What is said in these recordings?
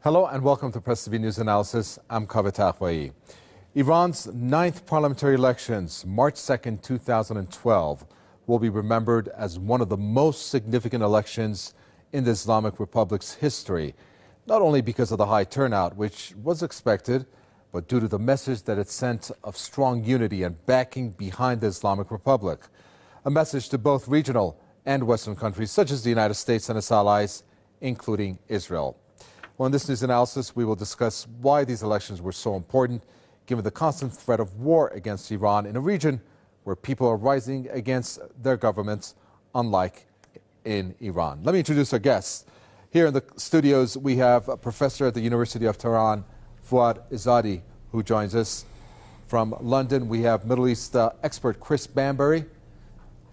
Hello and welcome to Press TV News Analysis. I'm Kaveh Taghwaei. Iran's 9th parliamentary elections, March 2nd, 2012, will be remembered as one of the most significant elections in the Islamic Republic's history, not only because of the high turnout, which was expected, but due to the message that it sent of strong unity and backing behind the Islamic Republic. A message to both regional and Western countries, such as the United States and its allies, including Israel. Well, in this news analysis, we will discuss why these elections were so important, given the constant threat of war against Iran in a region where people are rising against their governments, unlike in Iran. Let me introduce our guests. Here in the studios, we have a professor at the University of Tehran, Fuad Izadi, who joins us. From London, we have Middle East expert Chris Bambery.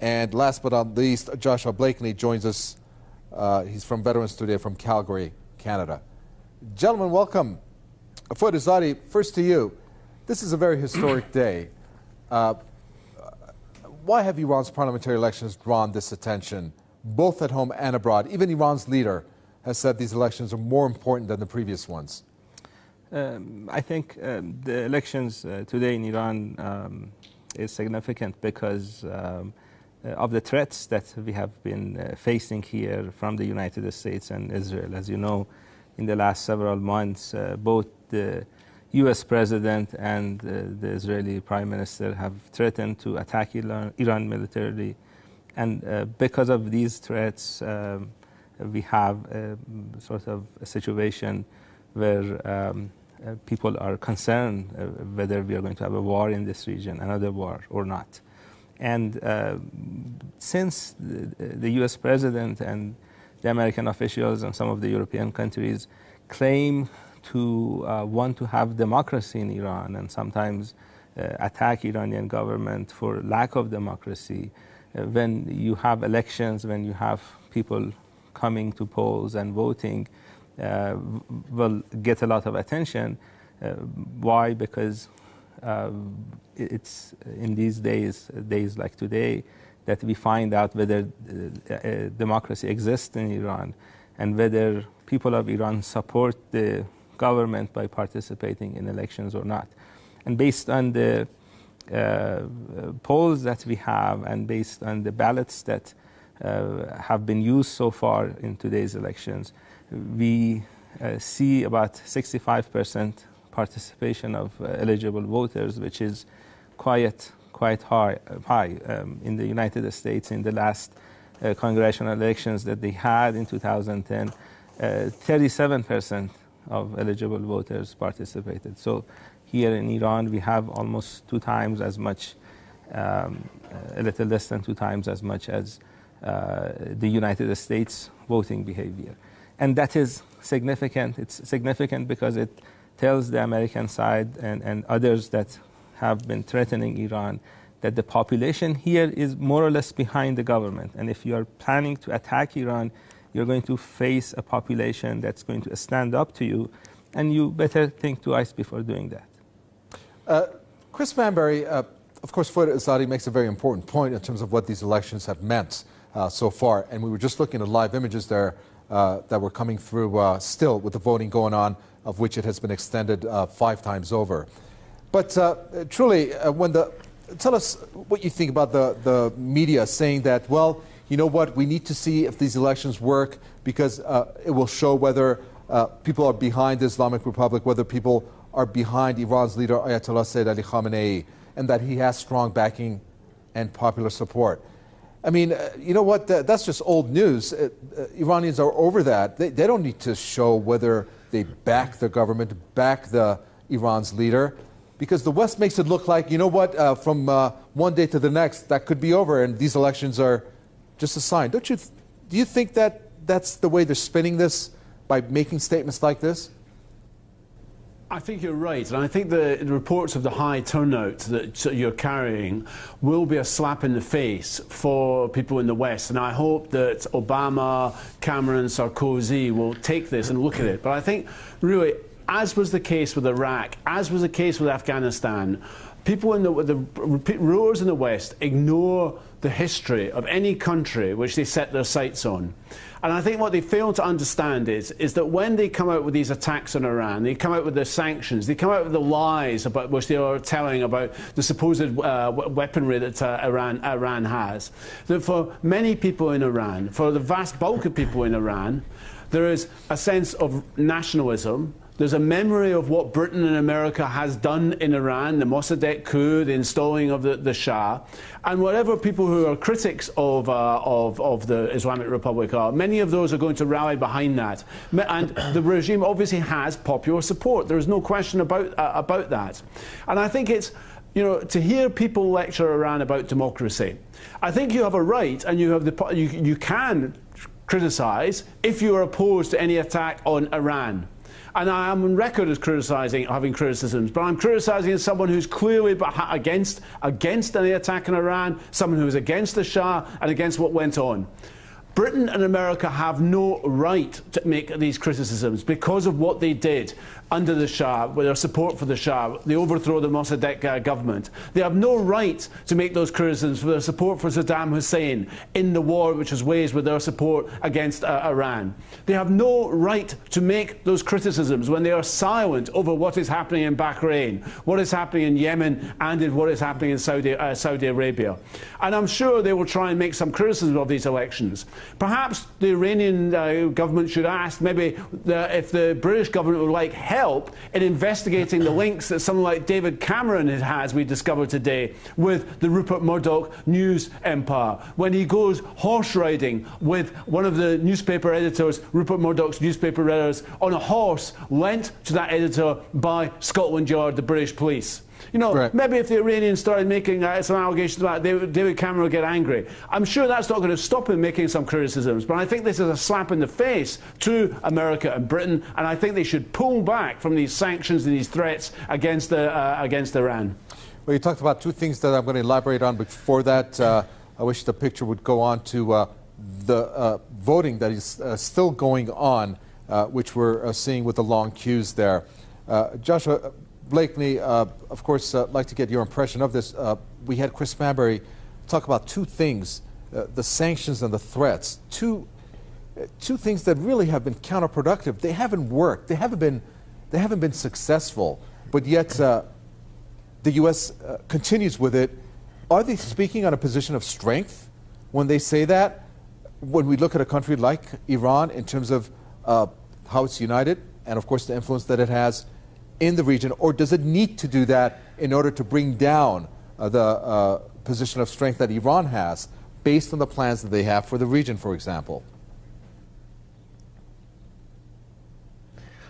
And last but not least, Joshua Blakeney joins us. He's from Veterans Today from Calgary, Canada. Gentlemen, welcome. Fuad Izadi, first to you. This is a very historic day. Why have Iran's parliamentary elections drawn this attention, both at home and abroad? Even Iran's leader has said these elections are more important than the previous ones. I think the elections today in Iran is significant because of the threats that we have been facing here from the United States and Israel. As you know, in the last several months, both the U.S. President and the Israeli Prime Minister have threatened to attack Iran militarily. And because of these threats, we have sort of a situation where people are concerned whether we are going to have a war in this region, another war or not. And since the U.S. President and the American officials and some of the European countries claim to want to have democracy in Iran and sometimes attack Iranian government for lack of democracy, when you have elections, when you have people coming to polls and voting, will get a lot of attention. Why? Because it's in these days like today, that we find out whether democracy exists in Iran and whether people of Iran support the government by participating in elections or not. And based on the polls that we have and based on the ballots that have been used so far in today's elections, we see about 65% participation of eligible voters, which is quite high. In the United States, in the last congressional elections that they had in 2010, 37% of eligible voters participated. So here in Iran, we have almost 2 times as much, a little less than 2 times as much as the United States voting behavior. And that is significant. It's significant because it tells the American side and others that have been threatening Iran that the population here is more or less behind the government. And if you are planning to attack Iran, you're going to face a population that's going to stand up to you, and you better think twice before doing that. Chris Bambery, of course, Fuad Izadi makes a very important point in terms of what these elections have meant so far. And we were just looking at live images there that were coming through still with the voting going on, of which it has been extended 5 times over. But truly, tell us what you think about the media saying that, well, you know what, we need to see if these elections work because it will show whether people are behind the Islamic Republic, whether people are behind Iran's leader, Ayatollah Sayyid Ali Khamenei, and that he has strong backing and popular support. I mean, you know what, that's just old news. Iranians are over that. They don't need to show whether they back the government, back Iran's leader, because the West makes it look like, you know what, from one day to the next, that could be over, and these elections are just a sign. Do you think that that's the way they're spinning this, by making statements like this? I think you're right, and I think the reports of the high turnout that you're carrying will be a slap in the face for people in the West, and I hope that Obama, Cameron, Sarkozy will take this and look at it. But I think, really, as was the case with Iraq, as was the case with Afghanistan, people in the rulers in the West ignore the history of any country which they set their sights on. And I think what they fail to understand is that when they come out with these attacks on Iran, they come out with the sanctions, they come out with the lies about which they are telling about the supposed weaponry that Iran has, that for many people in Iran, for the vast bulk of people in Iran, there is a sense of nationalism. There's a memory of what Britain and America has done in Iran, the Mossadegh coup, the installing of the Shah. And whatever people who are critics of the Islamic Republic are, many of those are going to rally behind that. And the regime obviously has popular support. There is no question about that. And I think it's, you know, to hear people lecture Iran about democracy, I think you have a right, and you have you can criticise if you are opposed to any attack on Iran. And I am on record as having criticisms, but I'm criticising as someone who's clearly against any attack on Iran, someone who is against the Shah and against what went on. Britain and America have no right to make these criticisms because of what they did under the Shah, with their support for the Shah, the overthrow of the Mossadegh government. They have no right to make those criticisms for their support for Saddam Hussein in the war which was waged with their support against Iran. They have no right to make those criticisms when they are silent over what is happening in Bahrain, what is happening in Yemen, and in what is happening in Saudi Arabia. And I'm sure they will try and make some criticism of these elections. Perhaps the Iranian government should ask maybe if the British government would like help in investigating the links that someone like David Cameron has, we discovered today, with the Rupert Murdoch news empire, when he goes horse riding with one of the newspaper editors, Rupert Murdoch's newspaper editors, on a horse lent to that editor by Scotland Yard, the British police. You know, right. Maybe if the Iranians started making some allegations about it, David Cameron would get angry. I'm sure that's not going to stop him making some criticisms, but I think this is a slap in the face to America and Britain, and I think they should pull back from these sanctions and these threats against Iran. Well, you talked about two things that I'm going to elaborate on. Before that, I wish the picture would go on to the voting that is still going on, which we're seeing with the long queues there. Joshua Blakeney, of course, I'd like to get your impression of this. We had Chris Bambery talk about two things, the sanctions and the threats. Two things that really have been counterproductive. They haven't worked. They haven't been successful. But yet the U.S. continues with it. Are they speaking on a position of strength when they say that? When we look at a country like Iran in terms of how it's united and, of course, the influence that it has in the region, or does it need to do that in order to bring down the position of strength that Iran has based on the plans that they have for the region, for example?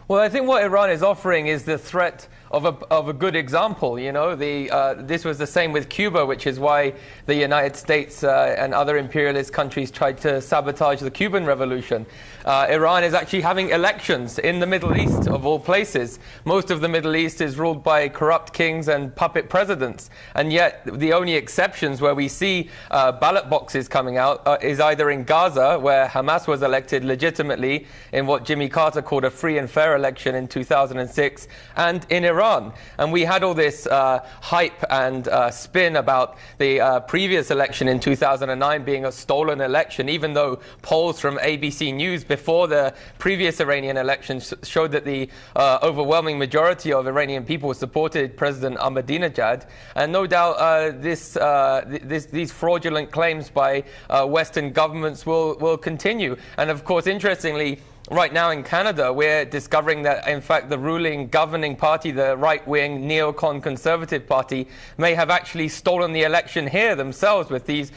Well, I think what Iran is offering is the threat of a good example. You know, this was the same with Cuba, which is why the United States and other imperialist countries tried to sabotage the Cuban Revolution. Iran is actually having elections in the Middle East, of all places. Most of the Middle East is ruled by corrupt kings and puppet presidents, and yet the only exceptions where we see ballot boxes coming out is either in Gaza, where Hamas was elected legitimately in what Jimmy Carter called a free and fair election in 2006, and in Iran. And we had all this hype and spin about the previous election in 2009 being a stolen election, even though polls from ABC News before the previous Iranian elections showed that the overwhelming majority of Iranian people supported President Ahmadinejad. And no doubt these fraudulent claims by Western governments will continue. And of course, interestingly, right now in Canada, we're discovering that, in fact, the ruling governing party, the right-wing neocon conservative party, may have actually stolen the election here themselves with these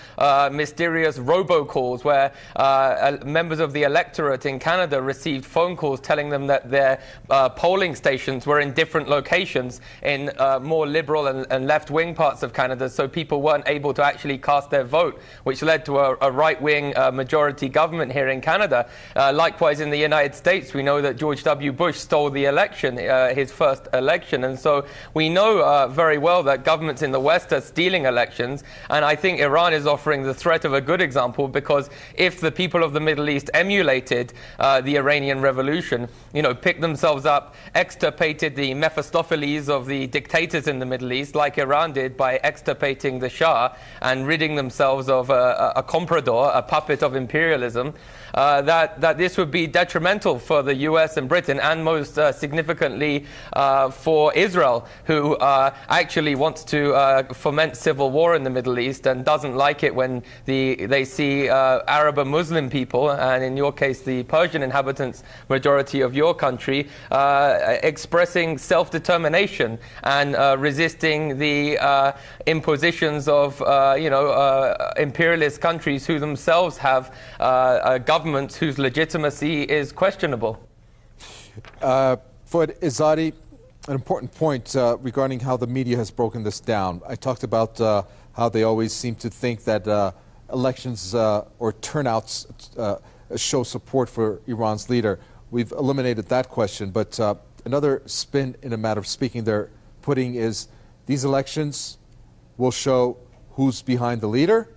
mysterious robocalls where members of the electorate in Canada received phone calls telling them that their polling stations were in different locations in more liberal and left-wing parts of Canada, so people weren't able to actually cast their vote, which led to a right-wing majority government here in Canada. Likewise, in the United States, we know that George W. Bush stole the election, his first election. And so we know very well that governments in the West are stealing elections. And I think Iran is offering the threat of a good example, because if the people of the Middle East emulated the Iranian Revolution, picked themselves up, extirpated the Mephistopheles of the dictators in the Middle East, like Iran did by extirpating the Shah and ridding themselves of a comprador, a puppet of imperialism, that this would be detrimental for the US and Britain, and most significantly for Israel, who actually wants to foment civil war in the Middle East and doesn't like it when they see Arab and Muslim people, and in your case the Persian inhabitants, majority of your country, expressing self-determination and resisting the impositions of imperialist countries who themselves have governments whose legitimacy is questionable. For Izadi, an important point regarding how the media has broken this down. I talked about how they always seem to think that elections or turnouts show support for Iran's leader. We've eliminated that question, but another spin in a matter of speaking they're putting is these elections will show who's behind the leader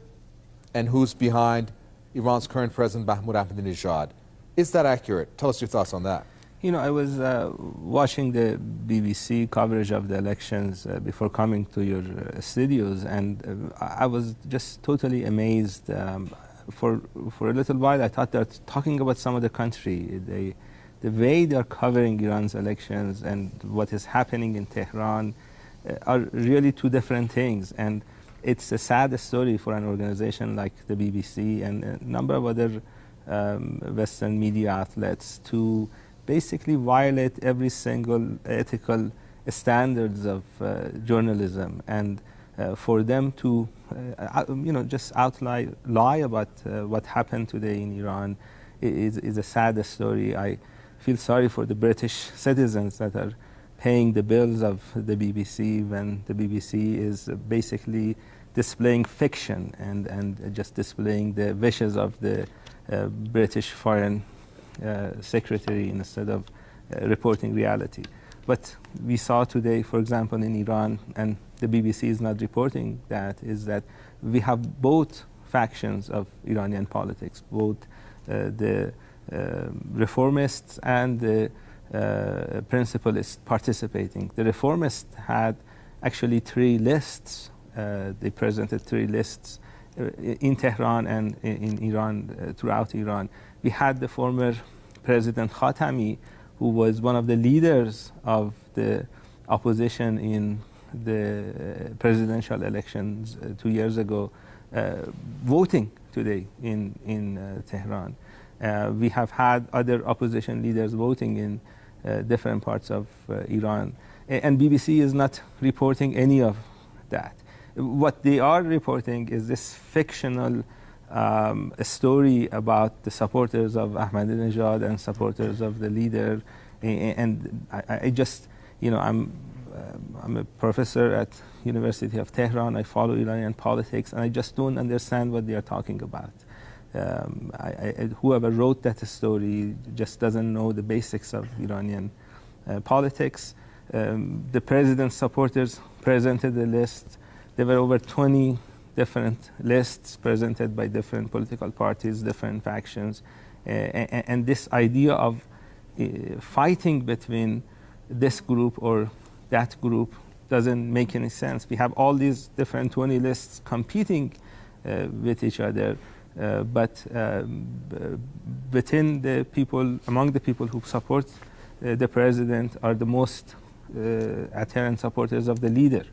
and who's behind Iran's current president, Mahmoud Ahmadinejad. Is that accurate? Tell us your thoughts on that. I was watching the BBC coverage of the elections before coming to your studios, and I was just totally amazed. For a little while, I thought they're talking about some other country. The way they're covering Iran's elections and what is happening in Tehran are really two different things. And it's a sad story for an organization like the BBC and a number of other Western media outlets to basically violate every single ethical standards of journalism, and for them to just lie about what happened today in Iran is a sad story. I feel sorry for the British citizens that are paying the bills of the BBC when the BBC is basically displaying fiction and just displaying the wishes of the British Foreign Secretary instead of reporting reality. But we saw today, for example, in Iran, and the BBC is not reporting that, is that we have both factions of Iranian politics, both the reformists and the principalists participating. The reformists had actually 3 lists. They presented 3 lists in Tehran and in Iran, throughout Iran. We had the former President Khatami, who was one of the leaders of the opposition in the presidential elections 2 years ago, voting today in Tehran. We have had other opposition leaders voting in different parts of Iran. And BBC is not reporting any of that. What they are reporting is this fictional story about the supporters of Ahmadinejad and supporters of the leader. And I just, I'm a professor at University of Tehran. I follow Iranian politics, and I just don't understand what they are talking about. Whoever wrote that story just doesn't know the basics of Iranian politics. The president's supporters presented a list. There were over 20 different lists presented by different political parties, different factions. And this idea of fighting between this group or that group doesn't make any sense. We have all these different 20 lists competing with each other. But within the people, among the people who support the president are the most adherent supporters of the leader,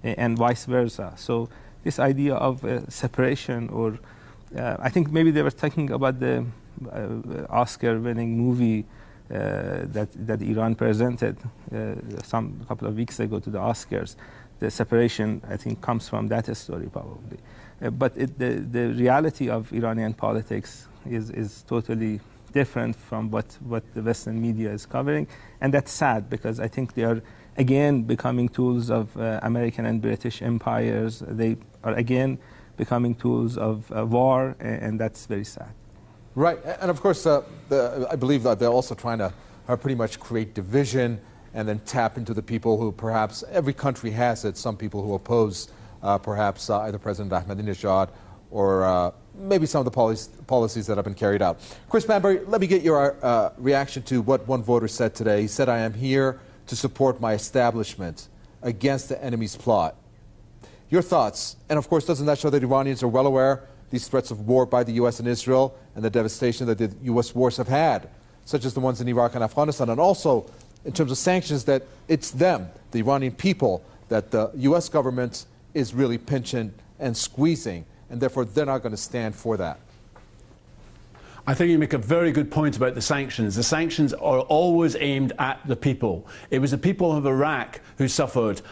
and vice versa. So this idea of separation, or I think maybe they were talking about the Oscar-winning movie that Iran presented a couple of weeks ago to the Oscars. The separation, I think, comes from that story probably. But the reality of Iranian politics is totally different from what the Western media is covering. And that's sad, because I think they are, again, becoming tools of American and British empires. They are, again, becoming tools of war, and that's very sad. Right, and of course, I believe that they're also trying to pretty much create division and then tap into the people who perhaps, every country has it, some people who oppose perhaps either President Ahmadinejad or maybe some of the policies that have been carried out. Chris Bambery, let me get your reaction to what one voter said today. He said, "I am here to support my establishment against the enemy's plot." Your thoughts? And of course, doesn't that show that Iranians are well aware these threats of war by the U.S. and Israel and the devastation that the U.S. wars have had, such as the ones in Iraq and Afghanistan, and also in terms of sanctions, that it's them, the Iranian people, that the U.S. government is really pinching and squeezing, and therefore they're not going to stand for that? I think you make a very good point about the sanctions. The sanctions are always aimed at the people. It was the people of Iraq who suffered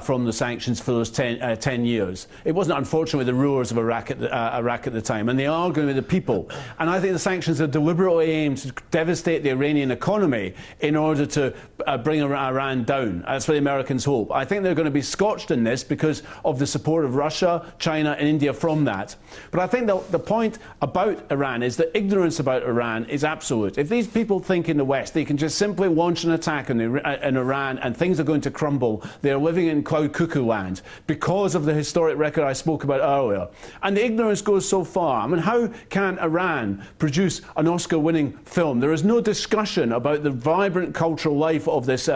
from the sanctions for those 10 years. It wasn't, unfortunately, the rulers of Iraq at the time, and they are going to be the people. And I think the sanctions are deliberately aimed to devastate the Iranian economy in order to bring Iran down. That's what the Americans hope. I think they're going to be scotched in this because of the support of Russia, China and India from that. But I think the point about Iran is that ignorance about Iran is absolute. If these people think in the West they can just simply launch an attack in Iran and things are going to crumble, they're living in cloud cuckoo land because of the historic record I spoke about earlier. And the ignorance goes so far. I mean, how can Iran produce an Oscar-winning film? There is no discussion about the vibrant cultural life of this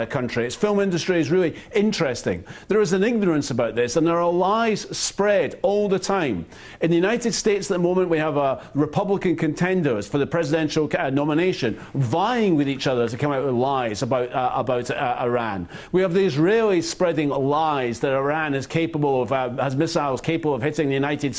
country. Its film industry is really interesting. There is an ignorance about this, and there are lies spread all the time. In the United States at the moment, we have Republican contenders for the presidential nomination vying with each other to come out with lies about Iran. We have the Israelis spreading lies that Iran is capable of, has missiles capable of hitting the United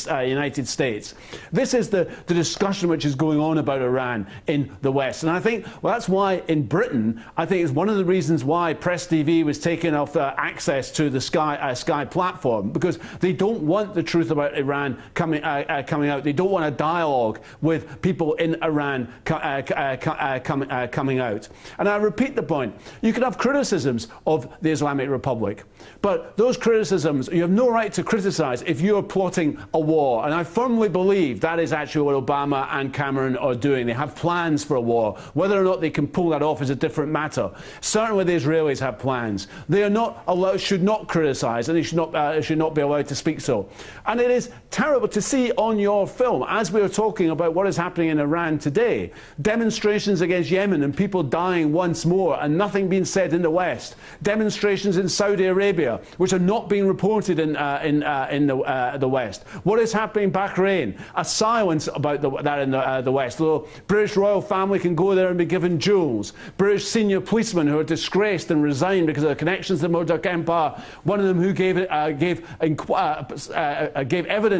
States. This is the discussion which is going on about Iran in the West. And I think, well, that's why in Britain, I think it's one of the reasons why Press TV was taken off access to the Sky platform, because they don't want the truth about Iran coming out. They don't want a dialogue with people in Iran coming out. And I repeat the point. You can have criticisms of the Islamic Republic, but those criticisms, you have no right to criticize if you are plotting a war. And I firmly believe that is actually what Obama and Cameron are doing. They have plans for a war. Whether or not they can pull that off is a different matter. Certainly the Israelis have plans. They are not allowed, should not criticize, and they should not be allowed to speak so. And it is terrible to see on your film, as we are talking about what is happening in Iran today, demonstrations against Yemen and people dying once more and nothing being said in the West. Demonstrations in Saudi Arabia, which are not being reported in the West. What is happening in Bahrain? A silence about that in the West. Although British royal family can go there and be given jewels. British senior policemen who are disgraced and resigned because of their connections to the Murdoch Empire. One of them who gave evidence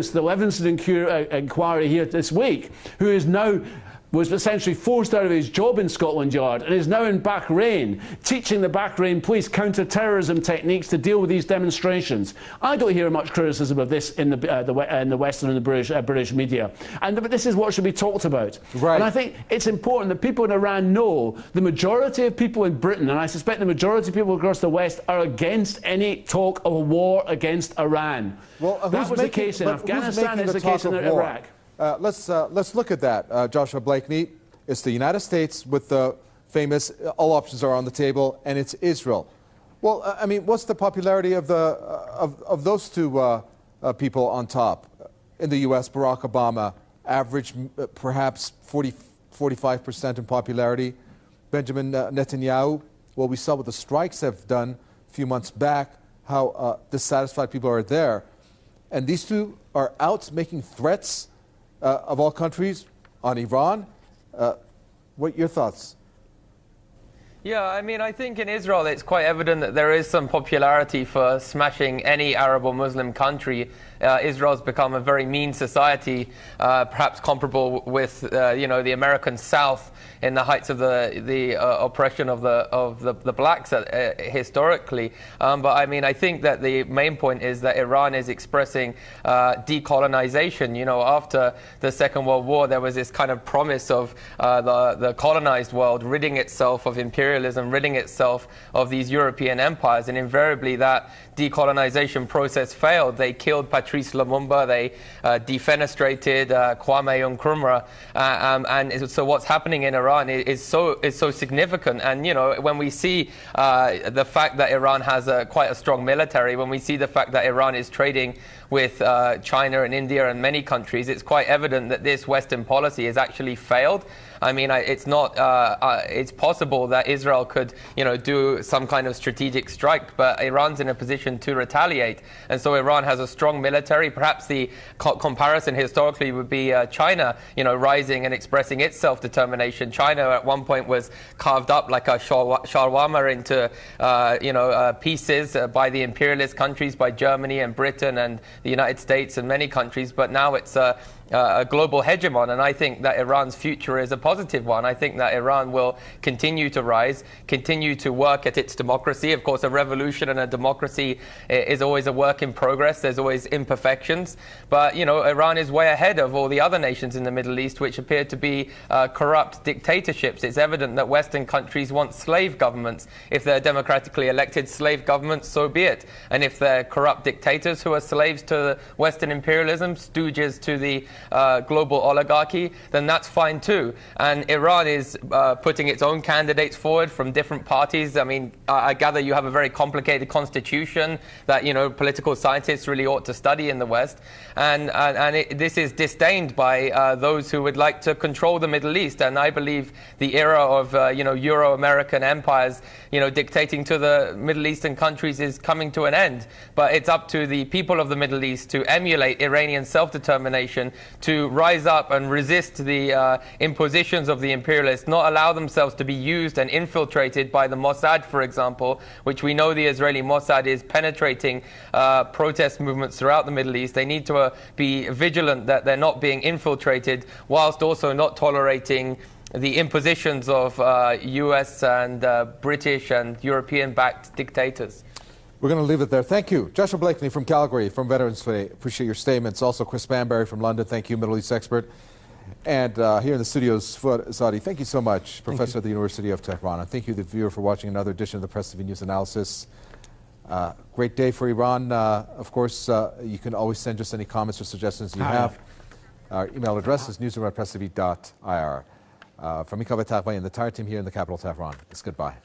to the Levinson inquiry here this week, who is now was essentially forced out of his job in Scotland Yard and is now in Bahrain, teaching the Bahrain police counter-terrorism techniques to deal with these demonstrations. I don't hear much criticism of this in the Western and the British media. But this is what should be talked about. Right. And I think it's important that people in Iran know the majority of people in Britain, and I suspect the majority of people across the West, are against any talk of a war against Iran. Well, that was the case in Afghanistan, it's the case in Iraq. Let's look at that, Joshua Blakeney. It's the United States with the famous all options are on the table, and it's Israel. Well, I mean, what's the popularity of those two people on top? In the U.S., Barack Obama, average perhaps 45% in popularity. Benjamin Netanyahu, well, we saw what the strikes have done a few months back, how dissatisfied people are there. And these two are out making threats of all countries on Iran. What are your thoughts? Yeah, I mean, I think in Israel it's quite evident that there is some popularity for smashing any Arab or Muslim country. Israel's become a very mean society, perhaps comparable with the American South in the heights of the oppression of the blacks historically. But I mean, I think that the main point is that Iran is expressing decolonization. You know, after the Second World War, there was this kind of promise of the colonized world ridding itself of imperialism imperialism, ridding itself of these European empires, and invariably that decolonization process failed. They killed Patrice Lumumba, they defenestrated Kwame Nkrumah, and so what's happening in Iran is so significant. And you know, when we see the fact that Iran has quite a strong military, when we see the fact that Iran is trading with China and India and many countries, it's quite evident that this Western policy has actually failed. I mean, it's not. It's possible that Israel could, you know, do some kind of strategic strike, but Iran's in a position to retaliate, and so Iran has a strong military. Perhaps the comparison historically would be China, you know, rising and expressing its self-determination. China at one point was carved up like a shawarma into, pieces by the imperialist countries, by Germany and Britain and the United States and many countries, but now it's a global hegemon, and I think that Iran's future is a positive one. I think that Iran will continue to rise, continue to work at its democracy. Of course, a revolution and a democracy is always a work in progress. There's always imperfections. But, you know, Iran is way ahead of all the other nations in the Middle East, which appear to be corrupt dictatorships. It's evident that Western countries want slave governments. If they're democratically elected slave governments, so be it. And if they're corrupt dictators who are slaves to Western imperialism, stooges to the global oligarchy, then that's fine too. And Iran is putting its own candidates forward from different parties. I mean, I gather you have a very complicated constitution that, you know, political scientists really ought to study in the West. And this is disdained by those who would like to control the Middle East. And I believe the era of, Euro-American empires, you know, dictating to the Middle Eastern countries is coming to an end. But it's up to the people of the Middle East to emulate Iranian self-determination, to rise up and resist the impositions of the imperialists, not allow themselves to be used and infiltrated by the Mossad, for example, which we know the Israeli Mossad is penetrating protest movements throughout the Middle East. They need to be vigilant that they're not being infiltrated, whilst also not tolerating the impositions of US and British and European-backed dictators. We're going to leave it there. Thank you. Joshua Blakeney from Calgary, from Veterans Day. Appreciate your statements. Also, Chris Bambery from London. Thank you, Middle East expert. And here in the studios, Izadi, thank you so much, Professor at the University of Tehran. And thank you, the viewer, for watching another edition of the Press TV News Analysis. Great day for Iran. Of course, you can always send us any comments or suggestions you have. Our email address is newsroom@presstv.ir. From me, Kaveh Taghwai, and the entire team here in the capital, Tehran, it's goodbye.